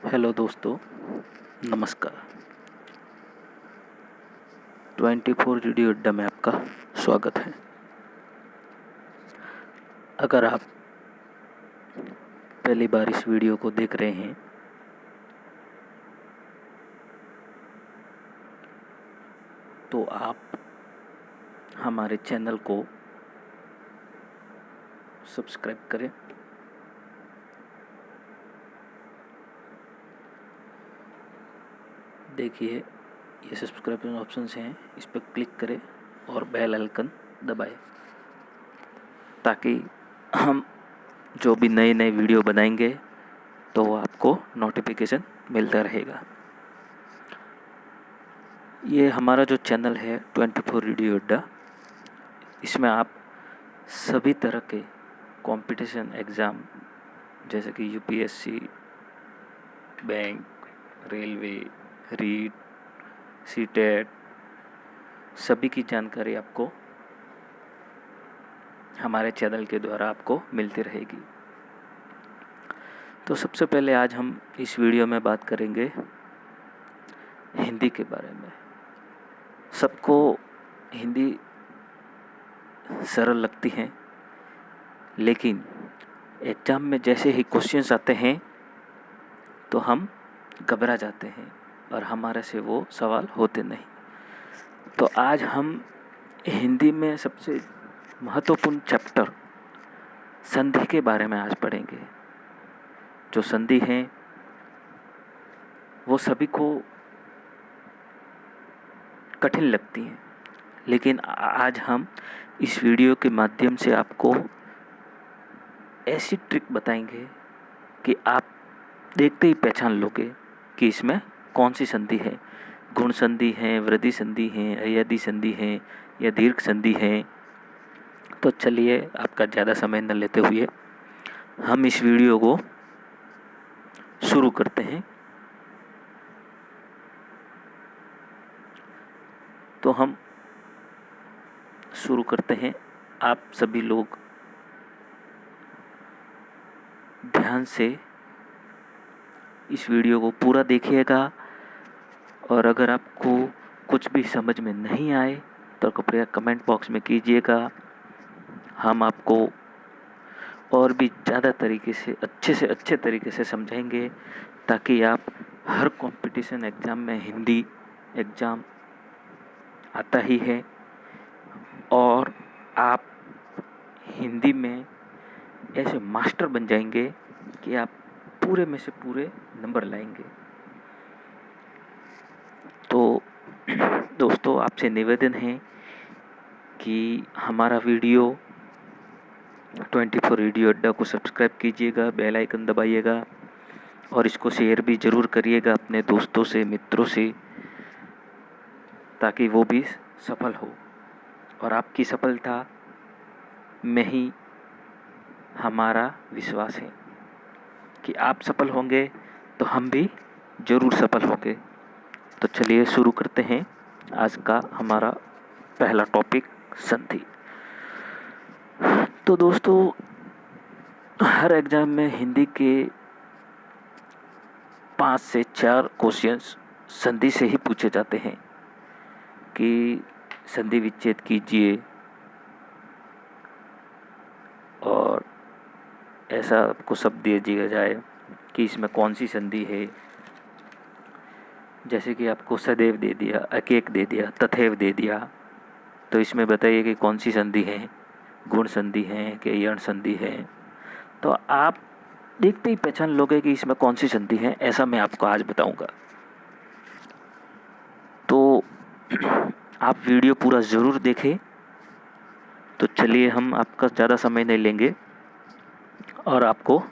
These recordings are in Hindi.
हेलो दोस्तों, नमस्कार। 24 रेडियो अड्डा में आपका स्वागत है। अगर आप पहली बार इस वीडियो को देख रहे हैं तो आप हमारे चैनल को सब्सक्राइब करें। देखिए, ये सब्सक्राइब ऑप्शंस हैं, इस पर क्लिक करें और बेल आइकन दबाएं ताकि हम जो भी नए नए वीडियो बनाएंगे तो वो आपको नोटिफिकेशन मिलता रहेगा। ये हमारा जो चैनल है 24 रेडियो अड्डा, इसमें आप सभी तरह के कंपटीशन एग्ज़ाम जैसे कि UPSC, bank, railway, REET, CTET, सभी की जानकारी आपको हमारे चैनल के द्वारा आपको मिलती रहेगी। तो सबसे पहले आज हम इस वीडियो में बात करेंगे हिंदी के बारे में। सबको हिंदी सरल लगती है, लेकिन एग्ज़ाम में जैसे ही क्वेश्चंस आते हैं तो हम घबरा जाते हैं और हमारे से वो सवाल होते नहीं। तो आज हम हिंदी में सबसे महत्वपूर्ण चैप्टर संधि के बारे में आज पढ़ेंगे। जो संधि हैं वो सभी को कठिन लगती हैं, लेकिन आज हम इस वीडियो के माध्यम से आपको ऐसी ट्रिक बताएंगे कि आप देखते ही पहचान लोगे कि इसमें कौन सी संधि है। गुण संधि है, वृद्धि संधि है, अयदि संधि है या दीर्घ संधि है। तो चलिए, आपका ज़्यादा समय न लेते हुए हम इस वीडियो को शुरू करते हैं। तो हम शुरू करते हैं। आप सभी लोग ध्यान से इस वीडियो को पूरा देखिएगा और अगर आपको कुछ भी समझ में नहीं आए तो कृपया कमेंट बॉक्स में कीजिएगा। हम आपको और भी ज़्यादा तरीके से अच्छे तरीके से समझाएंगे ताकि आप हर कंपटीशन एग्ज़ाम में हिंदी एग्ज़ाम आता ही है और आप हिंदी में ऐसे मास्टर बन जाएंगे कि आप पूरे में से पूरे नंबर लाएंगे। तो दोस्तों, आपसे निवेदन है कि हमारा वीडियो 24 रेडियो अड्डा को सब्सक्राइब कीजिएगा, बेल आइकन दबाइएगा और इसको शेयर भी ज़रूर करिएगा अपने दोस्तों से, मित्रों से, ताकि वो भी सफल हो। और आपकी सफलता में ही हमारा विश्वास है कि आप सफल होंगे तो हम भी ज़रूर सफल होंगे। तो चलिए शुरू करते हैं आज का हमारा पहला टॉपिक, संधि। तो दोस्तों, हर एग्ज़ाम में हिंदी के 5 से 4 क्वेश्चंस संधि से ही पूछे जाते हैं कि संधि विच्छेद कीजिए और ऐसा आपको शब्द दे दिया जाए कि इसमें कौन सी संधि है। जैसे कि आपको सदैव दे दिया, अकेक दे दिया, तथैव दे दिया, तो इसमें बताइए कि कौन सी संधि है, गुण संधि है कि यण संधि है। तो आप देखते ही पहचान लोगे कि इसमें कौन सी संधि है। ऐसा मैं आपको आज बताऊंगा। तो आप वीडियो पूरा ज़रूर देखें। तो चलिए, हम आपका ज़्यादा समय नहीं लेंगे और आपको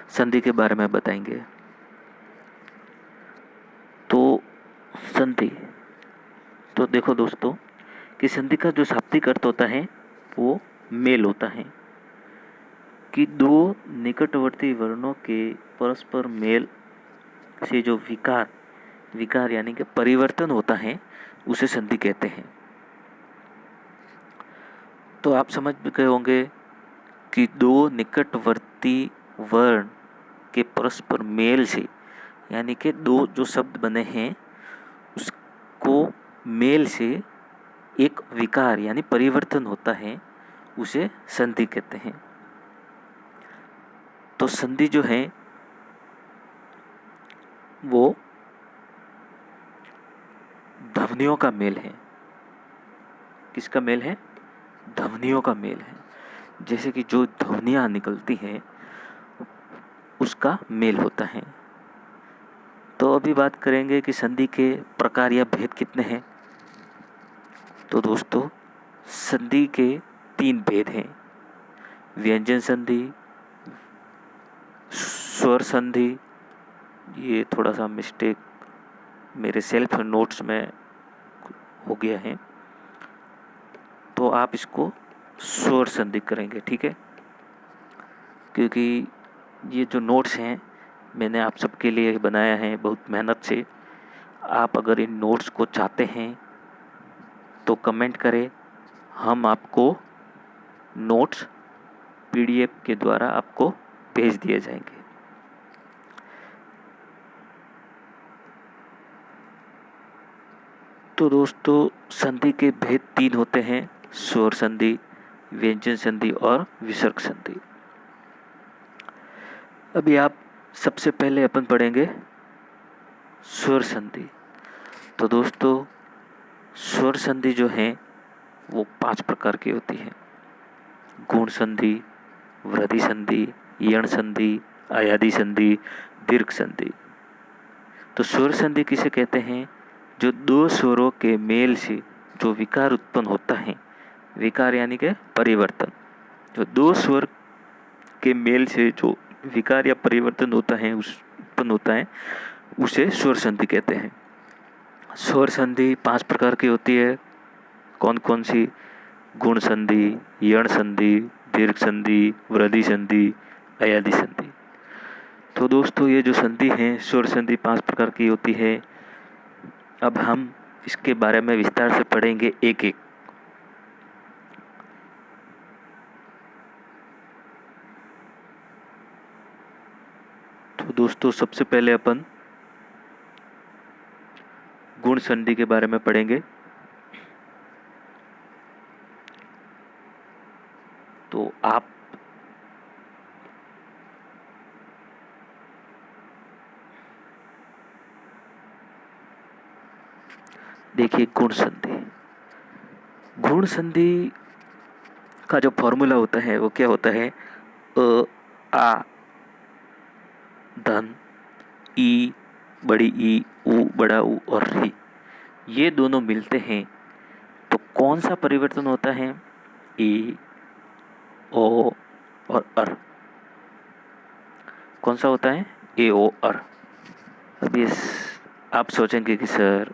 संधि के बारे में बताएंगे। तो संधि, तो देखो दोस्तों कि संधि का जो शाब्दिक अर्थ होता है वो मेल होता है कि दो निकटवर्ती वर्णों के परस्पर मेल से जो विकार यानी कि परिवर्तन होता है उसे संधि कहते हैं। तो आप समझ गए होंगे कि दो निकटवर्ती वर्ण के परस्पर मेल से यानी कि दो जो शब्द बने हैं उसको मेल से एक विकार यानी परिवर्तन होता है, उसे संधि कहते हैं। तो संधि जो है वो ध्वनियों का मेल है। किसका मेल है? ध्वनियों का मेल है। जैसे कि जो ध्वनियाँ निकलती हैं उसका मेल होता है। तो अभी बात करेंगे कि संधि के प्रकार या भेद कितने हैं। तो दोस्तों, संधि के 3 भेद हैं। व्यंजन संधि, स्वर संधि, ये थोड़ा सा मिस्टेक मेरे सेल्फ नोट्स में हो गया है, तो आप इसको स्वर संधि करेंगे, ठीक है। क्योंकि ये जो नोट्स हैं मैंने आप सबके लिए बनाया है बहुत मेहनत से। आप अगर इन नोट्स को चाहते हैं तो कमेंट करें, हम आपको नोट्स पीडीएफ के द्वारा आपको भेज दिए जाएंगे। तो दोस्तों, संधि के भेद 3 होते हैं: स्वर संधि, व्यंजन संधि और विसर्ग संधि। अभी आप सबसे पहले अपन पढ़ेंगे स्वर संधि। तो दोस्तों, स्वर संधि जो है वो 5 प्रकार की होती है: गुण संधि, वृद्धि संधि, यण संधि, अयादि संधि, दीर्घ संधि। तो स्वर संधि किसे कहते हैं? जो दो स्वरों के मेल से जो विकार उत्पन्न होता है, विकार यानी कि परिवर्तन, जो दो स्वर के मेल से जो विकार या परिवर्तन होता है उस उत्पन्न होता है, उसे स्वर संधि कहते हैं। स्वर संधि 5 प्रकार की होती है। कौन कौन सी? गुण संधि, यण संधि, दीर्घ संधि, वृद्धि संधि, अयादि संधि। तो दोस्तों, ये जो संधि है स्वर संधि 5 प्रकार की होती है। अब हम इसके बारे में विस्तार से पढ़ेंगे एक एक। तो दोस्तों, सबसे पहले अपन गुण संधि के बारे में पढ़ेंगे। तो आप देखिए, गुण संधि। गुण संधि का जो फॉर्मूला होता है वो क्या होता है? अ, आ, धन, ई, बड़ी ई, ऊ, बड़ा ऊ और री, ये दोनों मिलते हैं तो कौन सा परिवर्तन होता है? ई, ओ और अर। कौन सा होता है? ए, ओ, अर। अब ये आप सोचेंगे कि सर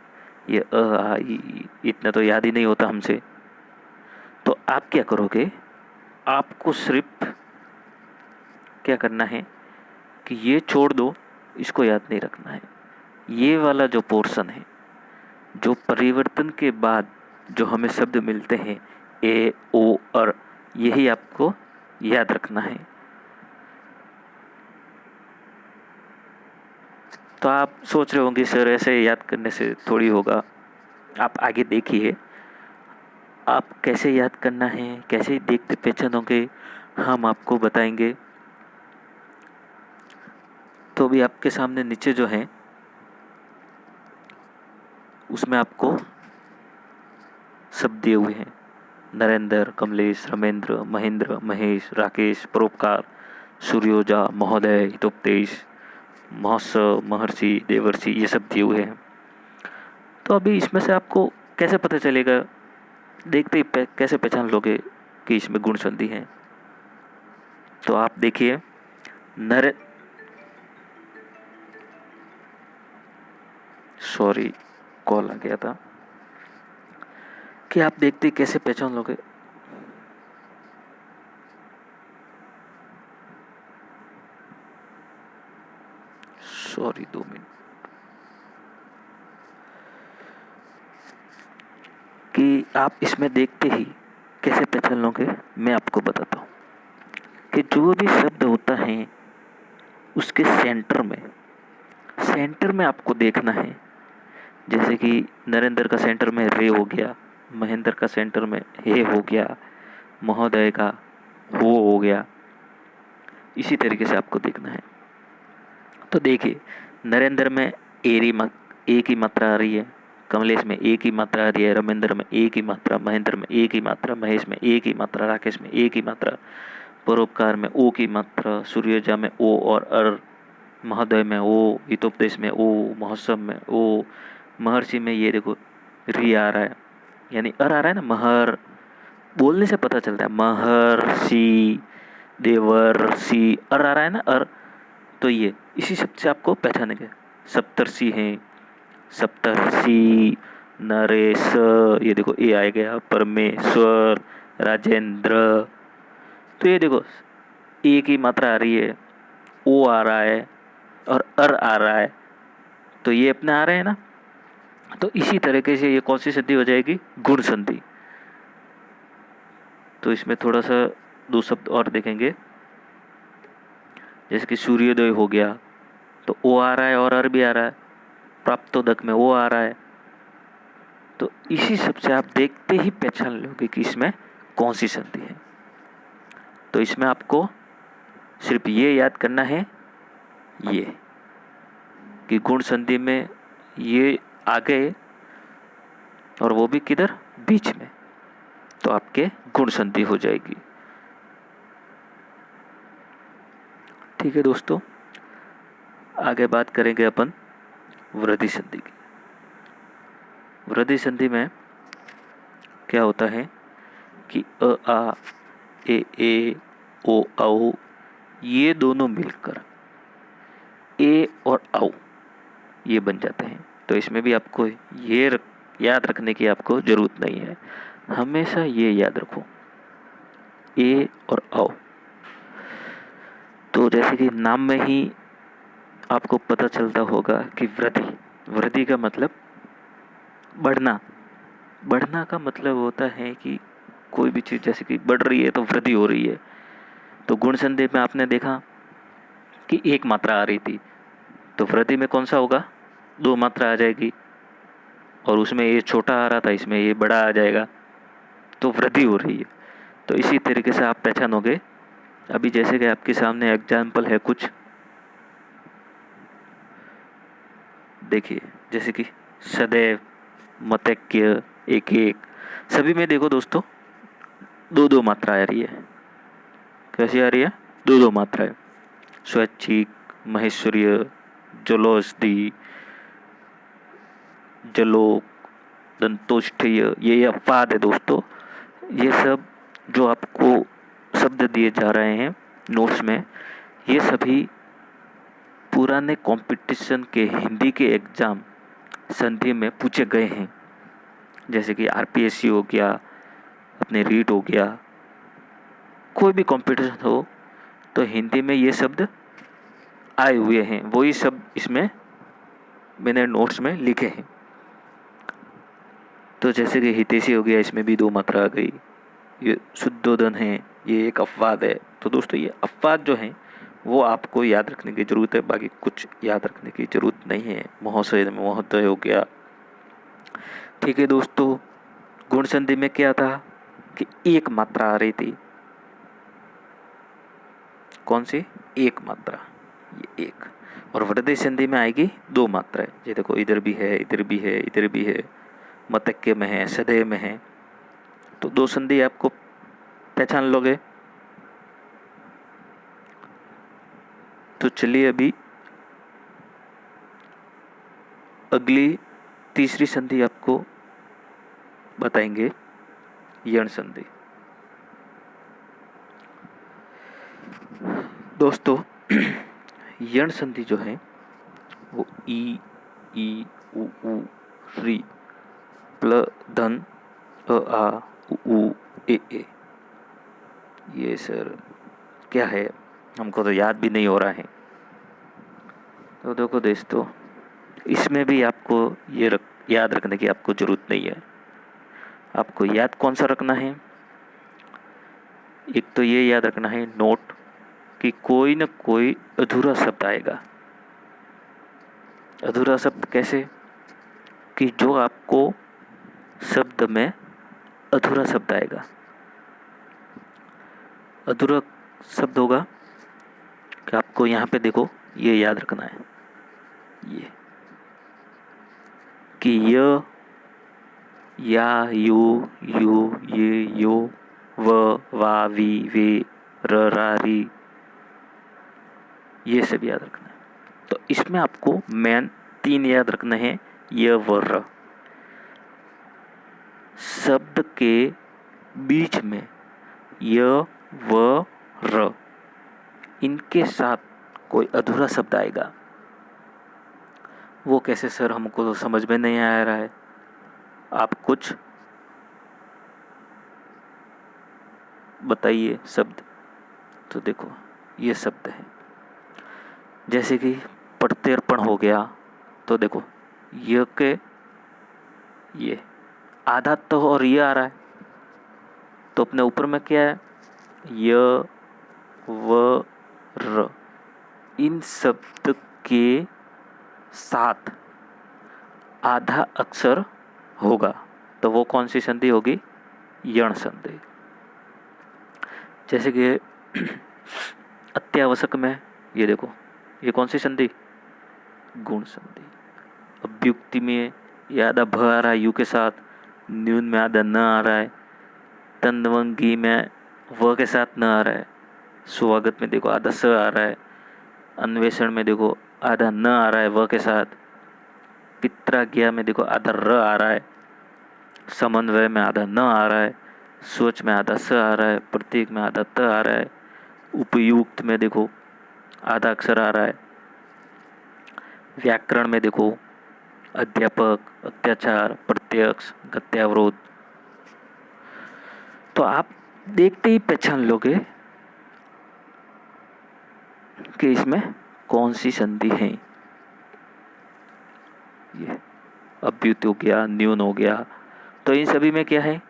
ये अ, आ, ई इतना तो याद ही नहीं होता हमसे। तो आप क्या करोगे? आपको सिर्फ क्या करना है कि ये छोड़ दो, इसको याद नहीं रखना है। ये वाला जो पोर्शन है, जो परिवर्तन के बाद जो हमें शब्द मिलते हैं ए, ओ, अर, यही आपको याद रखना है। तो आप सोच रहे होंगे सर ऐसे याद करने से थोड़ी होगा। आप आगे देखिए, आप कैसे याद करना है, कैसे देखते पहचानोगे, हम आपको बताएंगे। तो अभी आपके सामने नीचे जो है उसमें आपको शब्द दिए हुए हैं: नरेंद्र, कमलेश, रमेंद्र, महेंद्र, महेश, राकेश, परोपकार, सूर्योजा, महोदय, हितोपदेश, महोत्सव, महर्षि, देवर्षि, ये सब दिए हुए हैं। तो अभी इसमें से आपको कैसे पता चलेगा? देखते ही कैसे पहचान लोगे कि इसमें गुण संधि है? तो आप देखिए, नर सॉरी, कॉल आ गया था। कि आप देखते ही कैसे पहचान लोगे? Sorry, 2 minute. कि आप इसमें देखते ही कैसे पहचान लोगे, मैं आपको बताता हूँ कि जो भी शब्द होता है उसके सेंटर में सेंटर में आपको देखना है, जैसे कि नरेंद्र का सेंटर में रे हो गया, महेंद्र का सेंटर में हे हो गया, महोदय का हो गया। इसी तरीके से आपको देखना है। तो देखिए, नरेंद्र में ए की मात्रा आ रही है, कमलेश में ए की मात्रा आ रही है, रमेंद्र में ए की मात्रा, महेंद्र में ए की मात्रा, महेश में ए की मात्रा, राकेश में ए की मात्रा, परोपकार में ओ की मात्रा, सूर्यजा में ओ और अर, महोदय में ओ, हितोपदेश में ओ, महोत्सव में ओ, महर्षि में ये देखो री आ रहा है, यानी अर आ रहा है ना, महर, बोलने से पता चलता है, महर्षि, देवर्षि, अर आ रहा है ना, अर। तो ये इसी शब्द से आपको पहचानेंगे। सप्तर्षि हैं, सप्तर्षि, नरेश, ये देखो ए आ गया, परमेश्वर, राजेंद्र। तो ये देखो ए की मात्रा आ रही है, ओ आ रहा है और अर आ रहा है, तो ये अपने आ रहे हैं ना। तो इसी तरीके से ये कौन सी संधि हो जाएगी? गुण संधि। तो इसमें थोड़ा सा दो शब्द और देखेंगे, जैसे कि सूर्योदय हो गया, तो ओ आ रहा है और अर भी आ रहा है, प्राप्तोदक में ओ आ रहा है। तो इसी शब्द से आप देखते ही पहचान लोगे कि इसमें कौन सी संधि है। तो इसमें आपको सिर्फ ये याद करना है, ये कि गुण संधि में ये आ गए, और वो भी किधर? बीच में, तो आपके गुण संधि हो जाएगी। ठीक है दोस्तों, आगे बात करेंगे अपन वृद्धि संधि की। वृद्धि संधि में क्या होता है कि अ आ, ए ओ औ, ये दोनों मिलकर ए और औ ये बन जाते हैं। तो इसमें भी आपको ये याद रखने की आपको ज़रूरत नहीं है, हमेशा ये याद रखो, ए और औ। तो जैसे कि नाम में ही आपको पता चलता होगा कि वृद्धि, वृद्धि का मतलब बढ़ना। बढ़ना का मतलब होता है कि कोई भी चीज़ जैसे कि बढ़ रही है तो वृद्धि हो रही है। तो गुण संधि में आपने देखा कि एक मात्रा आ रही थी, तो वृद्धि में कौन सा होगा? दो मात्रा आ जाएगी, और उसमें ये छोटा आ रहा था, इसमें ये बड़ा आ जाएगा, तो वृद्धि हो रही है। तो इसी तरीके से आप पहचानोगे। अभी जैसे कि आपके सामने एग्जाम्पल है कुछ, देखिए, जैसे कि सदैव, मतैक्य, एक एक, सभी में देखो दोस्तों दो दो मात्रा आ रही है। कैसी आ रही है? दो दो मात्रा है। स्वैच्छिक, महेश्वरीय, जलोष्टि, जलोक, दंतोष्ठीय, ये अपवाद है दोस्तों। ये सब जो आपको शब्द दिए जा रहे हैं नोट्स में, ये सभी पुराने कंपटीशन के हिंदी के एग्ज़ाम संधि में पूछे गए हैं। जैसे कि आरपीएससी हो गया, अपने रीट हो गया, कोई भी कंपटीशन हो, तो हिंदी में ये शब्द आए हुए हैं, वही शब्द इसमें मैंने नोट्स में लिखे हैं। तो जैसे कि हितैषी हो गया, इसमें भी दो मात्रा आ गई। ये शुद्धोदन है, ये एक अपवाद है। तो दोस्तों ये अपवाद जो हैं वो आपको याद रखने की ज़रूरत है, बाकी कुछ याद रखने की ज़रूरत नहीं है। महोदय में महोदय हो गया। ठीक है दोस्तों, गुण संधि में क्या था कि एक मात्रा आ रही थी। कौन सी? एक मात्रा, ये एक। और वृद्धि संधि में आएगी दो मात्राएं। ये देखो, इधर भी है, इधर भी है, इधर भी है, मतक्य में है, सदैव में है। तो दो संधि आपको पहचान लोगे। तो चलिए अभी अगली तीसरी संधि आपको बताएंगे, यण संधि। दोस्तों यण संधि जो है वो ई उ री प्ल धन आ उ ए। ये सर क्या है, हमको तो याद भी नहीं हो रहा है। तो देखो दोस्तों, इसमें भी आपको ये याद रखने की आपको ज़रूरत नहीं है। आपको याद कौन सा रखना है? एक तो ये याद रखना है नोट कि कोई न कोई अधूरा शब्द आएगा। अधूरा शब्द कैसे कि जो आपको शब्द में अधूरा शब्द आएगा। अधूरा शब्द होगा कि आपको यहाँ पे देखो ये याद रखना है, ये कि य, या, यू, ये, यो, व, वा, वी, वे, र, रा, री, ये सब याद रखना है। तो इसमें आपको मेन 3 याद रखने हैं, य, व, र। शब्द के बीच में य, व, र, इनके साथ कोई अधूरा शब्द आएगा। वो कैसे सर, हमको तो समझ में नहीं आ रहा है। आप कुछ बताइए शब्द। तो देखो ये शब्द है, जैसे कि प्रत्यर्पण हो गया। तो देखो य के ये आधा तो और ये आ रहा है, तो अपने ऊपर में क्या है, य, व, र। इन शब्द के साथ आधा अक्षर होगा, तो वो कौन सी संधि होगी, यण संधि। जैसे कि अत्यावश्यक में ये देखो, ये कौन सी संधि, गुण संधि। अभ्युक्ति में ये आधा भ आ रहा है यू के साथ, न्यून में आधा न आ रहा है, तंदवंगी में व के साथ न आ रहा है, स्वागत में देखो आधा स आ रहा है, अन्वेषण में देखो आधा न आ रहा है व के साथ, पित्राज्ञा में देखो आधा र आ रहा है, समन्वय में आधा न आ रहा है, सोच में आधा स आ रहा है, प्रतीक में आधा त आ रहा है, उपयुक्त में देखो आधा अक्षर आ रहा है, व्याकरण में देखो अध्यापक, अत्याचार, प्रत्यक्ष, गत्यावरोध। तो आप देखते ही पहचान लोगे कि इसमें कौन सी संधि है। ये अभ्युत हो गया, न्यून हो गया। तो इन सभी में क्या है,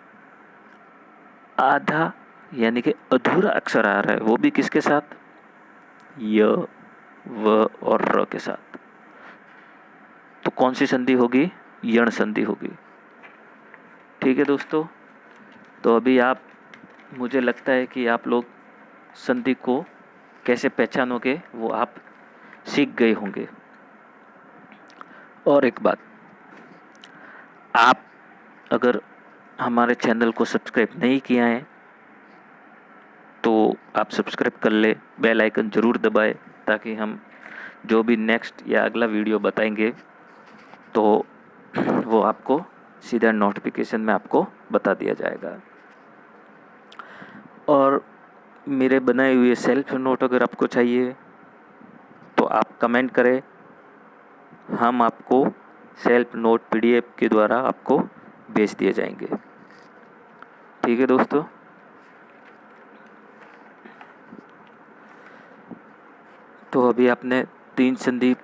आधा यानी कि अधूरा अक्षर आ रहा है, वो भी किसके साथ, य, व और र के साथ। तो कौन सी संधि होगी, यण संधि होगी। ठीक है दोस्तों, तो अभी आप, मुझे लगता है कि आप लोग संधि को कैसे पहचानोगे वो आप सीख गए होंगे। और एक बात, आप अगर हमारे चैनल को सब्सक्राइब नहीं किया है तो आप सब्सक्राइब कर ले, बेल आइकन ज़रूर दबाएं, ताकि हम जो भी नेक्स्ट या अगला वीडियो बताएंगे तो वो आपको सीधा नोटिफिकेशन में आपको बता दिया जाएगा। और मेरे बनाए हुए सेल्फ नोट अगर आपको चाहिए तो आप कमेंट करें, हम आपको सेल्फ नोट पीडीएफ के द्वारा आपको भेज दिए जाएंगे। ठीक है दोस्तों, तो अभी आपने 3 संधि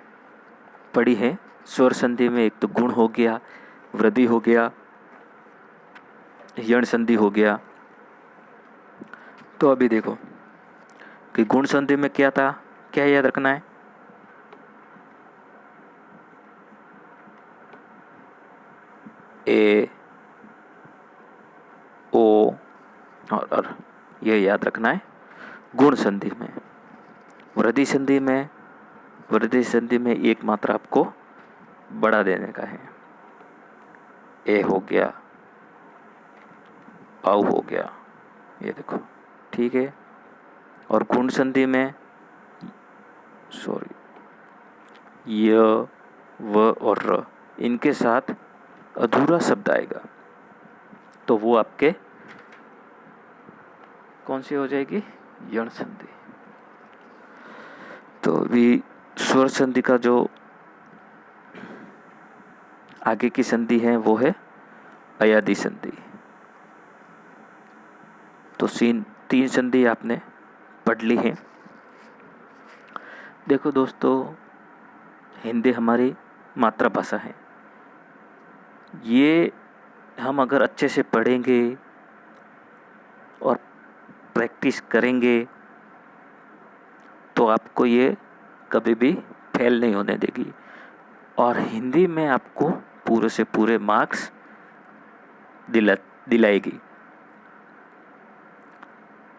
पढ़ी है। स्वर संधि में एक तो गुण हो गया, वृद्धि हो गया, यण संधि हो गया। तो अभी देखो कि गुण संधि में क्या था, क्या याद रखना है, ए, ओ और ये याद रखना है गुण संधि में। वृद्धि संधि में एक मात्रा आपको बढ़ा देने का है, ए हो गया, औ हो गया, ये देखो। ठीक है, और गुण संधि में य, व और र, इनके साथ अधूरा शब्द आएगा, तो वो आपके कौन सी हो जाएगी, यण संधि। तो अभी स्वर संधि का जो आगे की संधि है वो है अयादि संधि। तो 3 संधि आपने पढ़ ली है। देखो दोस्तों, हिंदी हमारी मातृभाषा है। ये हम अगर अच्छे से पढ़ेंगे और प्रैक्टिस करेंगे तो आपको ये कभी भी फेल नहीं होने देगी। और हिंदी में आपको पूरे से पूरे मार्क्स दिलाएगी।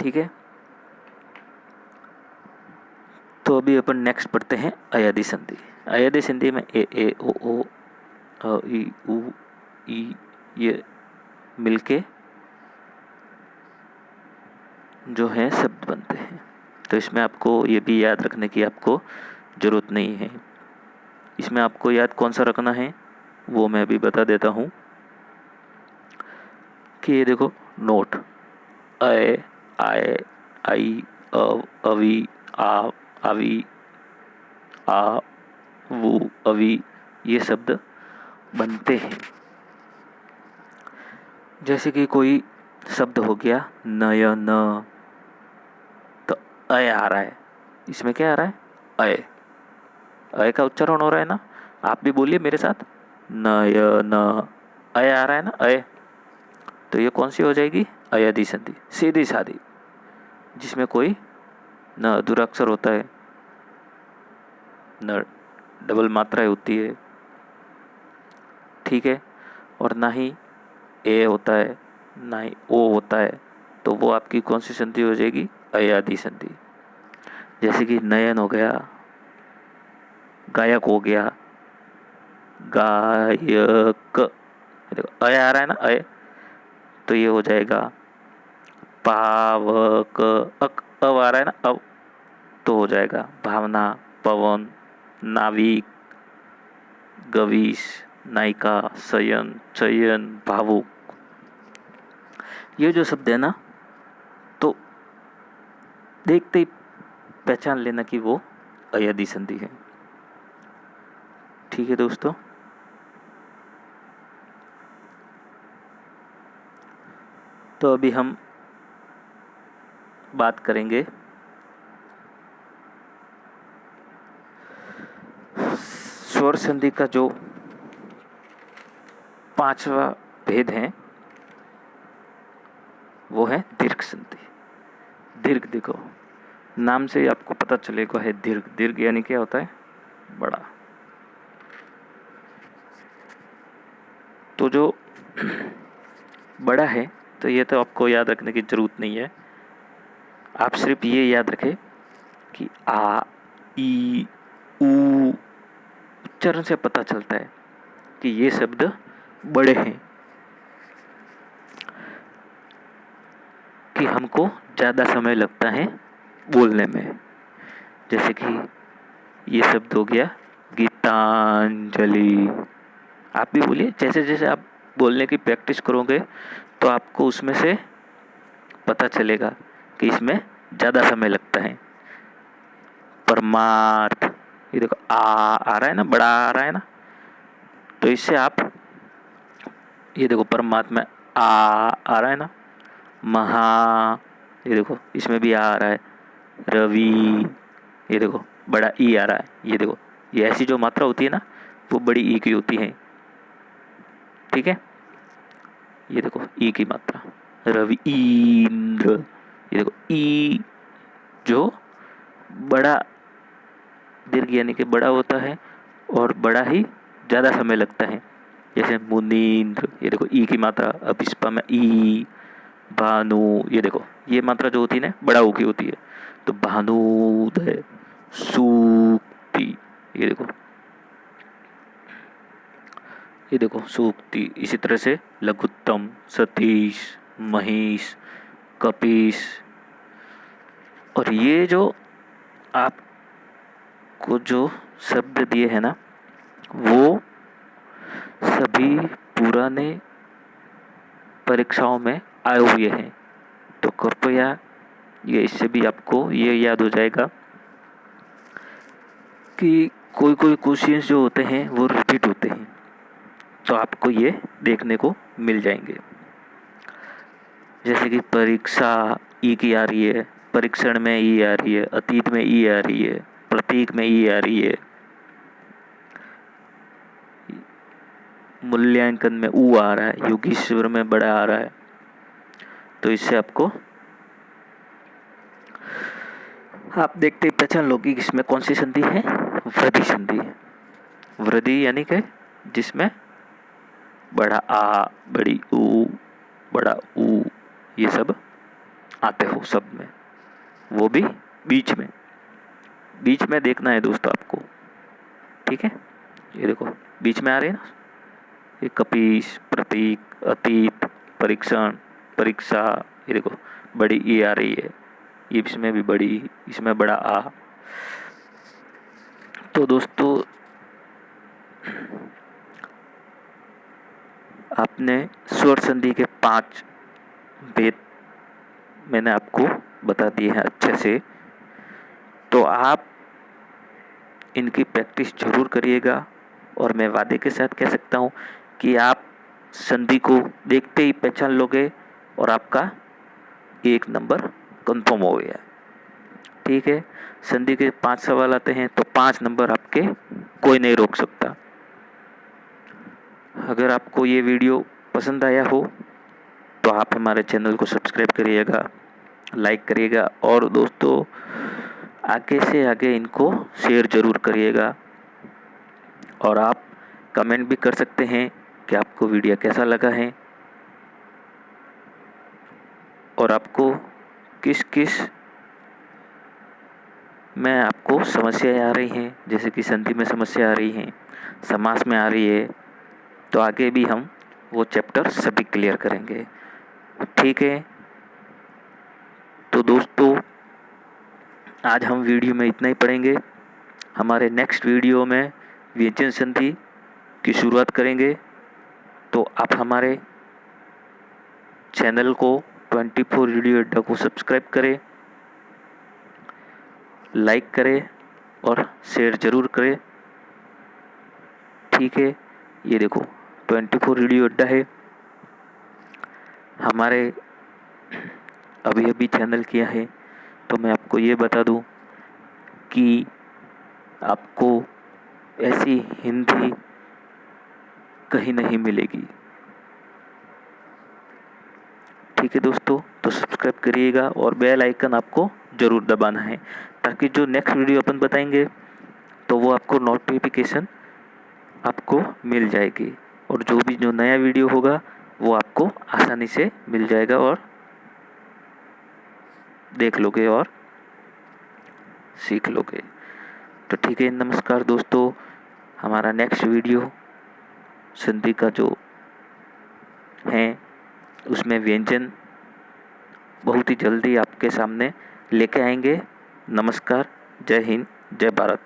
ठीक है, तो अभी अपन नेक्स्ट पढ़ते हैं अयादी संधि। अयादी संधि में ए ओ अ ई उ ई ये मिलके जो है शब्द बनते हैं। तो इसमें आपको ये भी याद रखने की आपको ज़रूरत नहीं है। इसमें आपको याद कौन सा रखना है वो मैं अभी बता देता हूँ कि ये देखो नोट अय आय आई अवी आ आवी आ वो अवी ये शब्द बनते हैं। जैसे कि कोई शब्द हो गया नयन, तो अय आ रहा है, इसमें क्या आ रहा है अय, अय का उच्चारण हो रहा है ना। आप भी बोलिए मेरे साथ, नयन, अय आ रहा है ना अय, तो ये कौन सी हो जाएगी अयादी संधि, सीधी सादी, जिसमें कोई न अधूरा अक्षर होता है न डबल मात्राएं होती है। ठीक है, और ना ही ए होता है ना ही ओ होता है, तो वो आपकी कौन सी संधि हो जाएगी अयादी संधि। जैसे कि नयन हो गया, गायक हो गया, गायक, देखो अय आ रहा है ना अय, तो ये हो जाएगा पावक, अक अब आ रहा है ना अब, तो हो जाएगा भावना, पवन, नाविक, गवीश, नायिका, शयन, चयन, भावुक। ये जो शब्द है ना, तो देखते ही पहचान लेना कि वो अयादी संधि है। ठीक है दोस्तों, तो अभी हम बात करेंगे स्वर संधि का जो 5वां भेद है वो है दीर्घ संधि। दीर्घ देखो नाम से ही आपको पता चलेगा है दीर्घ, दीर्घ यानी क्या होता है बड़ा। तो जो बड़ा है तो ये तो आपको याद रखने की जरूरत नहीं है। आप सिर्फ ये याद रखें कि आ ई ऊ उच्चारण से पता चलता है कि ये शब्द बड़े हैं, कि हमको ज़्यादा समय लगता है बोलने में। जैसे कि ये शब्द हो गया गीतांजलि। आप भी बोलिए, जैसे जैसे आप बोलने की प्रैक्टिस करोगे तो आपको उसमें से पता चलेगा कि इसमें ज़्यादा समय लगता है। परमार्थ, ये देखो आ रहा है ना, बड़ा आ रहा है ना, तो इससे आप ये देखो परमात्मा आ रहा है ना। महा, ये देखो इसमें भी आ रहा है। रवि, ये देखो बड़ा ई आ रहा है। ये देखो ये ऐसी जो मात्रा होती है ना वो बड़ी ई की होती है। ठीक है, ये देखो ई की मात्रा, रवि इंद्र, ये देखो ई जो बड़ा दीर्घ यानी कि बड़ा होता है और बड़ा ही ज़्यादा समय लगता है। जैसे मुनीन्द्र, ये देखो ई की मात्रा, अब इस पर में ई, भानु, ये देखो ये मात्रा जो होती है ना बड़ा ऊ की होती है। तो भानुदय, सूक्ति, ये देखो, ये देखो सूक्ति। इसी तरह से लघुत्तम, सतीश, महेश, कपीश। और ये जो आपको जो शब्द दिए हैं ना वो सभी पुराने परीक्षाओं में आए हुए हैं। तो कृपया ये इससे भी आपको ये याद हो जाएगा कि कोई कोई क्वेश्चंस जो होते हैं वो रिपीट होते हैं, तो आपको ये देखने को मिल जाएंगे। जैसे कि परीक्षा ई की आ रही है, परीक्षण में ई आ रही है, अतीत में ई आ रही है, प्रतीक में ई आ रही है, मूल्यांकन में ऊ आ रहा है, योगीश्वर में बड़ा आ रहा है। तो इससे आपको आप देखते ही पहचान लोगे कि इसमें कौन सी संधि है, वृद्धि संधि है। वृद्धि यानी कि जिसमें बड़ा आ, बड़ी ऊ, बड़ा ऊ, ये सब आते हो शब्द में, वो भी बीच में देखना है दोस्तों आपको। ठीक है, ये देखो बीच में आ रहे हैं ना, ये कपीस, प्रतीक, अतीत, परीक्षण, परीक्षा, ये देखो बड़ी ई आ रही है, ये इसमें भी बड़ी, इसमें बड़ा आ। तो दोस्तों आपने स्वर संधि के 5 भेद मैंने आपको बता दिए हैं अच्छे से, तो आप इनकी प्रैक्टिस जरूर करिएगा। और मैं वादे के साथ कह सकता हूँ कि आप संधि को देखते ही पहचान लोगे और आपका 1 नंबर कंफर्म हो गया। ठीक है, संधि के 5 सवाल आते हैं तो 5 नंबर आपके कोई नहीं रोक सकता। अगर आपको ये वीडियो पसंद आया हो तो आप हमारे चैनल को सब्सक्राइब करिएगा, लाइक करिएगा और दोस्तों आगे से आगे इनको शेयर ज़रूर करिएगा। और आप कमेंट भी कर सकते हैं कि आपको वीडियो कैसा लगा है और आपको किस किस में आपको समस्याएं आ रही हैं, जैसे कि संधि में समस्या आ रही है, समास में आ रही है, तो आगे भी हम वो चैप्टर सभी क्लियर करेंगे। ठीक है, तो दोस्तों आज हम वीडियो में इतना ही पढ़ेंगे। हमारे नेक्स्ट वीडियो में व्यंजन संधि की शुरुआत करेंगे। तो आप हमारे चैनल को 24 रेडियो अड्डा को सब्सक्राइब करें, लाइक करें और शेयर ज़रूर करें। ठीक है, ये देखो 24 रेडियो अड्डा है हमारे, अभी अभी चैनल किया है। तो मैं आपको ये बता दूं कि आपको ऐसी हिंदी कहीं नहीं मिलेगी। ठीक है दोस्तों, तो सब्सक्राइब करिएगा और बेल आइकन आपको ज़रूर दबाना है ताकि जो नेक्स्ट वीडियो अपन बताएंगे तो वो आपको नोटिफिकेशन आपको मिल जाएगी और जो नया वीडियो होगा वो आपको आसानी से मिल जाएगा और देख लोगे और सीख लोगे। तो ठीक है, नमस्कार दोस्तों, हमारा नेक्स्ट वीडियो संधि का जो है उसमें व्यंजन बहुत ही जल्दी आपके सामने लेके आएंगे। नमस्कार, जय हिंद, जय भारत।